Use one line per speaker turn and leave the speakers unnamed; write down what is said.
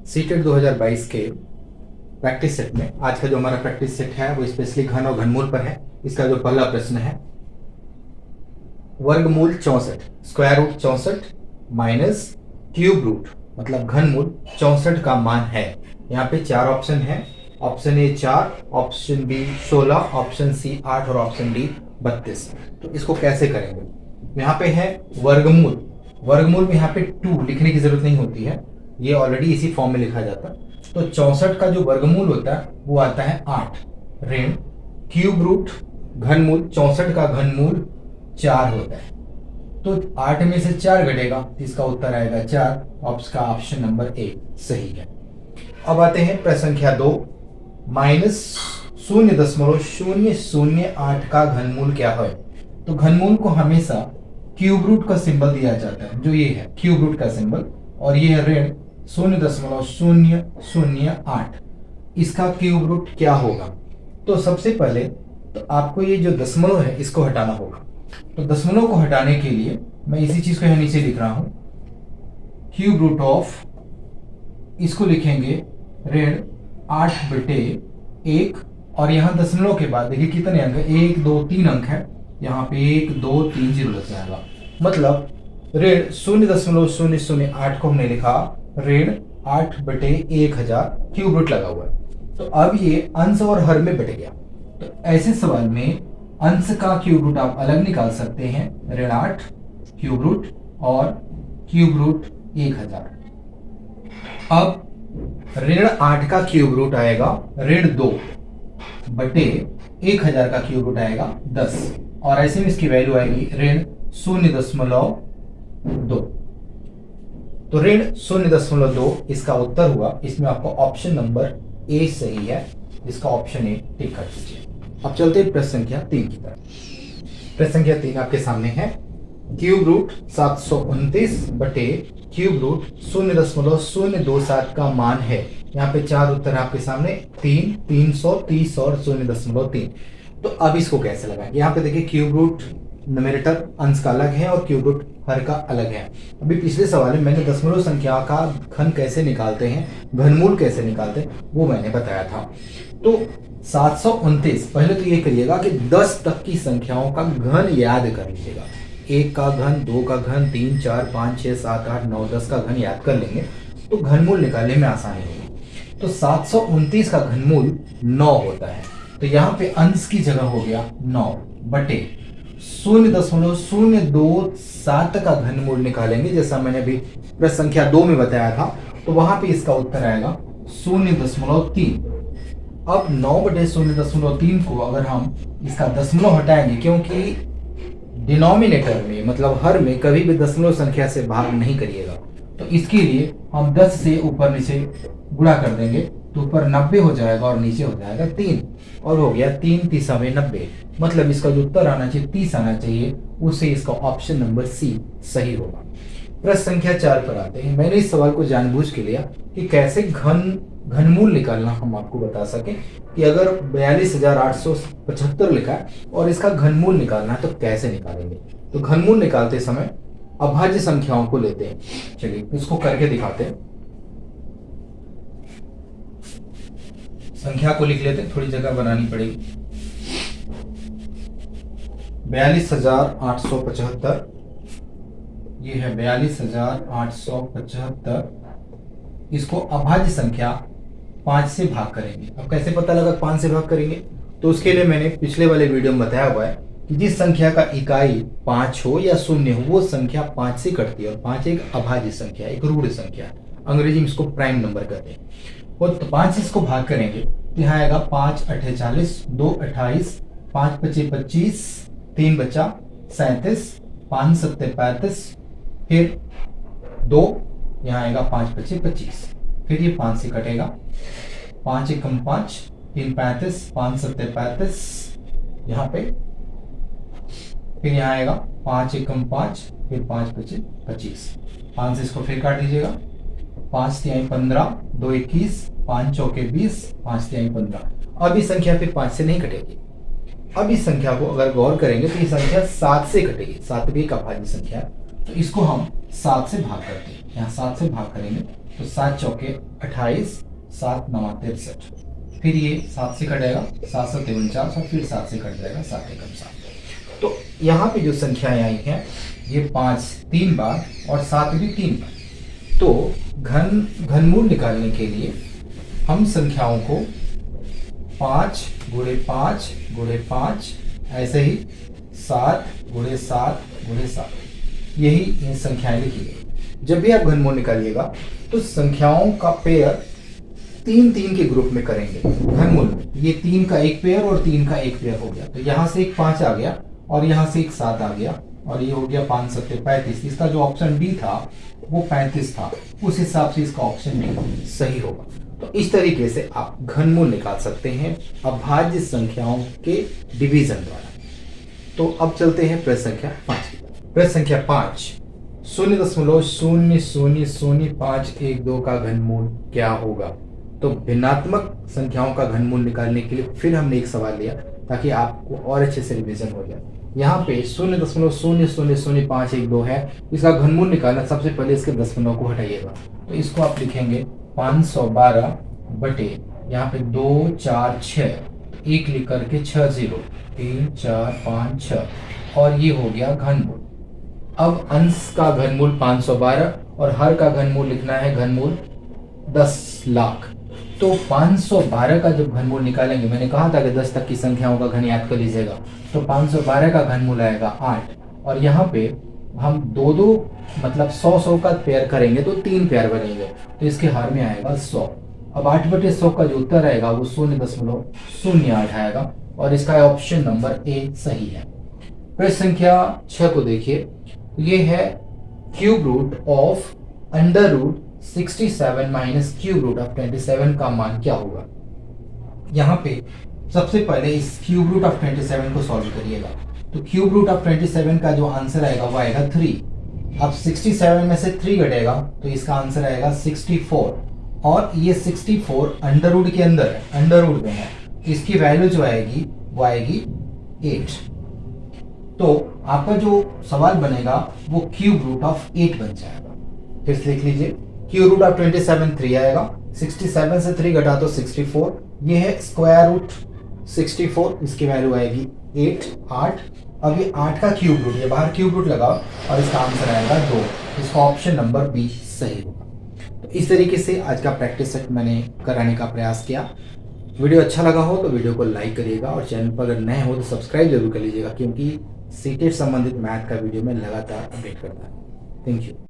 CTET 2022 के practice set में आज का जो हमारा प्रैक्टिस सेट है वो स्पेशली घन और घनमूल पर है। इसका जो पहला प्रश्न है, वर्गमूल 64 square root 64 minus cube root मतलब घनमूल 64 का मान है। यहाँ पे चार ऑप्शन है। Option A 4, option B 16, option C 8 और ऑप्शन डी 32। तो इसको कैसे करेंगे? यहाँ पे है वर्गमूल। वर्गमूल में यहाँ पे 2 लिखने की जरूरत नहीं होती है, ये ऑलरेडी इसी फॉर्म में लिखा जाता है। तो 64 का जो वर्गमूल होता है वो आता है 8 ऋण क्यूब रूट घनमूल 64 का घनमूल 4 होता है। तो 8 में से 4 घटेगा, इसका उत्तर आएगा 4। का ऑप्शन नंबर ए सही है। अब आते हैं प्रश्न संख्या 2, माइनस 0.008 का घनमूल क्या है? तो घनमूल को हमेशा क्यूब रूट का सिंबल दिया जाता है, जो ये है क्यूब रूट का सिंबल, और ये है ऋण 0.008। इसका क्यूब रूट क्या होगा? तो सबसे पहले तो आपको ये जो दशमलव है इसको हटाना होगा। तो दशमलव को हटाने के लिए मैं इसी चीज को यहाँ नीचे लिख रहा हूं, क्यूब रूट ऑफ, इसको लिखेंगे ऋण 8/1, और यहाँ दशमलव के बाद देखिए कितने अंक है, 1 2 3 अंक है, यहाँ पे 1 2 3 0 लग जाएगा। मतलब ऋण 0.008 को हमने लिखा ऋण 8/1000, क्यूब रूट लगा हुआ है। तो अब ये अंश और हर में बट गया। तो ऐसे सवाल में अंश का क्यूब रूट आप अलग निकाल सकते हैं, ऋण 8 क्यूब रूट और क्यूब रूट 1000। अब ऋण 8 का क्यूब रूट आएगा ऋण 2/1000 का क्यूब रूट आएगा 10, और ऐसे में इसकी वैल्यू आएगी ऋण 0.2। तो ऋण 0.2 इसका उत्तर हुआ। इसमें आपका ऑप्शन नंबर ए सही है, इसका ऑप्शन ए टिक कर दीजिए। अब चलते हैं प्रश्न संख्या 3 की तरफ। प्रश्न संख्या 3 आपके सामने है, क्यूब रूट 729 बटे क्यूब रूट 0.027 का मान है। यहाँ पे 4 उत्तर आपके सामने, 3, 330 और 0.3। तो अब इसको कैसे लगाएंगे? यहाँ पे देखिए क्यूब रूट न्यूमरेटर अंश का अलग है और क्यूब रूट हर का अलग है। अभी पिछले सवाल में मैंने दशमलव संख्या का घन कैसे निकालते हैं, घनमूल कैसे निकालते हैं, वो मैंने बताया था। तो 729, पहले तो ये करिएगा कि 10 तक की संख्याओं का घन याद कर लीजिएगा। 1 का घन, 2 का घन, 3 4 5 6 7 8 9 10 का घन याद कर लेंगे तो घनमूल निकालने में आसानी होगी। तो 729 का घनमूल 9 होता है। तो यहाँ पे अंश की जगह हो गया 9 बटे 0.027 का घनमूल निकालेंगे, जैसा मैंने अभी प्रश्न संख्या 2 में बताया था। तो वहां पे इसका उत्तर आएगा 0.3। अब 9/0.3 को अगर हम इसका दशमलव हटाएंगे, क्योंकि डिनोमिनेटर में मतलब हर में कभी भी दशमलव संख्या से भाग नहीं करिएगा, तो इसके लिए हम 10 से ऊपर नीचे गुणा कर देंगे, तो ऊपर 90 हो जाएगा और नीचे हो जाएगा 3, और हो गया 3 3 90। मतलब इसका जो उत्तर आना चाहिए 30 आना चाहिए, उससे इसका ऑप्शन नंबर सी सही होगा। प्रश्न संख्या 4 पर आते हैं। मैंने इस सवाल को जानबूझ के लिया कि कैसे घनमूल निकालना हम आपको बता सके, कि अगर 42,875 लिखा है और इसका घनमूल निकालना है तो कैसे निकालेंगे। तो घनमूल निकालते समय अभाज्य संख्याओं को लेते हैं। चलिए इसको करके दिखाते हैं। संख्या को लिख लेते हैं, थोड़ी जगह बनानी पड़ेगी। 42,875, ये है 42,875। इसको अभाज्य संख्या 5 से भाग करेंगे। अब कैसे पता लगा 5 से भाग करेंगे? तो उसके लिए मैंने पिछले वाले वीडियो में बताया हुआ है कि जिस संख्या का इकाई 5 हो या 0 हो वो संख्या 5 से कटती है, और 5 एक अभाज्य संख्या, एक ऋण संख्या है। अंग्रेजी में इसको प्राइम नंबर कहते हैं। और तो 5 से इसको भाग करेंगे तो यहाँ आएगा 5 8 40, 2 28, 5 5 25, 3 बचा 37, 5 7 35, फिर 2, यहाँ आएगा 5 5 25, फिर ये 5 से कटेगा, 5 1 5, 3 35, 5 7 35, यहाँ पे फिर यहाँ आएगा 5 1 5, फिर 5 5 25, 5 से इसको फिर काट दीजिएगा, 5 3 15, 2 21, 5 चौके 20, 5 3 15। अब इस संख्या फिर 5 से नहीं कटेगी। अब इस संख्या को अगर गौर करेंगे तो ये संख्या 7 से कटेगी। 7 भी एक अभाज्य संख्या है, तो इसको हम 7 से भाग करते हैं। यहाँ 7 से भाग करेंगे तो 7 चौके 28, 7 नवा 63, फिर ये 7 से कटेगा, 7 7 49 और फिर 7 से कट जाएगा, 7 एकम 7। तो यहाँ पे जो संख्याएं आई हैं ये 5 3 बार और 7 भी 3 बार। तो घनमूल निकालने के लिए हम संख्याओं को 5 गुणे 5 गुणे 5, ऐसे ही 7 गुणे 7 गुणे 7, यही इन संख्याएं लिखी गई। जब भी आप घनमूल निकालिएगा तो संख्याओं का पेयर 3 3 के ग्रुप में करेंगे घनमूल में। ये 3 का एक पेयर और 3 का एक पेयर हो गया, तो यहाँ से एक 5 आ गया और यहाँ से एक 7 आ गया और ये हो गया 5 7 35। इसका जो ऑप्शन डी था वो 35 था, उस हिसाब से इसका ऑप्शन डी सही होगा। तो इस तरीके से आप घनमूल निकाल सकते हैं अभाज्य संख्याओं के डिवीजन द्वारा। तो अब चलते हैं प्रश्न संख्या 5। प्रश्न संख्या 5, 0.000512 का घनमूल क्या होगा। तो भिन्नात्मक संख्याओं का घनमूल निकालने के लिए फिर हमने एक सवाल लिया ताकि आपको और अच्छे से रिवीजन हो जाए। यहाँ पे 0.000512 है, इसका घनमूल निकालना, सबसे पहले इसके दशमलव को हटाइएगा। तो इसको आप लिखेंगे 512 बटे यहाँ पे 2 4 6, एक लिख करके 6 0 3 4 5 6, और ये हो गया घनमूल। अब अंश का घनमूल 512 और हर का घनमूल लिखना है घनमूल 10 लाख। तो 512 का जब घनमूल निकालेंगे, मैंने कहा था कि 10 तक की संख्याओं का घन याद कर लीजिएगा, तो 512 का घनमूल आएगा 8, और यहाँ पे हम दो दो मतलब 100 का पेयर करेंगे तो 3 पेयर बनेंगे, तो इसके हर में आएगा 100। अब 8/100 का जो उत्तर आएगा वो 0.08 आएगा, और इसका ऑप्शन नंबर ए सही है। प्रश्न संख्या 6 को देखिए, ये है cube root of under root 67 minus cube root of 27 का मान क्या होगा। यहाँ पे सबसे पहले इस क्यूब रूट ऑफ 27 को सॉल्व करिएगा। तो क्यूब रूट ऑफ 27 का जो आंसर आएगा वो आएगा 3। अब 67 में से 3 घटेगा तो इसका आंसर आएगा 64, और ये 64 अंडर रूट के अंदर है, अंडर रूट में है, इसकी वैल्यू जो आएगी वो आएगी 8। तो आपका जो सवाल बनेगा वो क्यूब रूट ऑफ 8 बन जाएगा। फिर से लिख लीजिए, क्यूब रूट ऑफ 27 3 आएगा, 67 से 3 घटा तो 64, ये है स्क्वायर रूट 64, इसकी वैल्यू आएगी 8। अब ये 8 का क्यूब रूट, ये बाहर क्यूब रूट लगाओ और इसका आंसर आएगा 2। इसका ऑप्शन नंबर बी सही होगा। तो इस तरीके से आज का प्रैक्टिस सेट मैंने कराने का प्रयास किया। वीडियो अच्छा लगा हो तो वीडियो को लाइक करिएगा, और चैनल पर अगर नए हो तो सब्सक्राइब जरूर कर लीजिएगा, क्योंकि सीटेट संबंधित मैथ का वीडियो मैं लगातार अपडेट करता हूँ। Thank you.